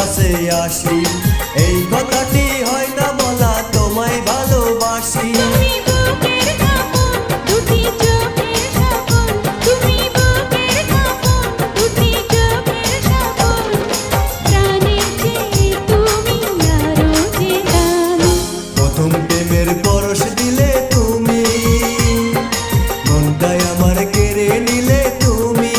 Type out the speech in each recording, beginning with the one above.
কাছে আসি, এই কথাটি হয় না বলা তোমায় ভালোবাসি। তুমি বুকের কাঁপন, দুটি চোখের সাপন, তুমি বুকের কাঁপন, দুটি চোখের সাপন, প্রাণের চেয়ে তুমি আরো যে দামি। প্রথম প্রেমের পরশ দিলে তুমি, মনটাই আমার কেড়ে নিলে তুমি।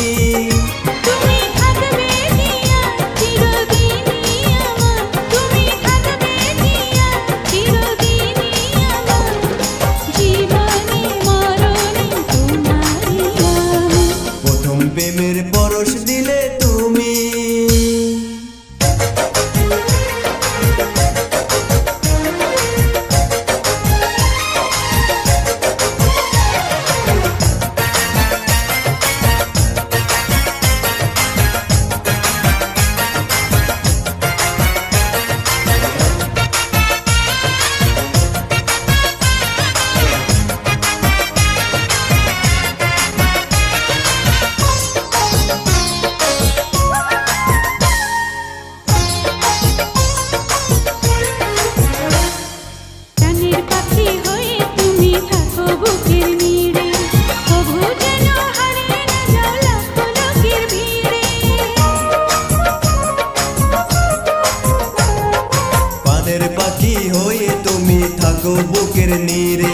তুমি থাকবে জিয়া চিরদিনই আমার, তুমি থাকবে জিয়া চিরদিনই আমার, জীবনে মরণে তোমারই আমি। প্রথম প্রেমের পরশ দিলে তুমি। প্রাণের পাখি হয়ে তুমি থাকো বুকের নীড়ে, তবু যেন হারিয়ে না যাও লাখো লোকের ভিড়ে। পানের পাখি হয়ে তুমি থাকো বুকের নীড়ে,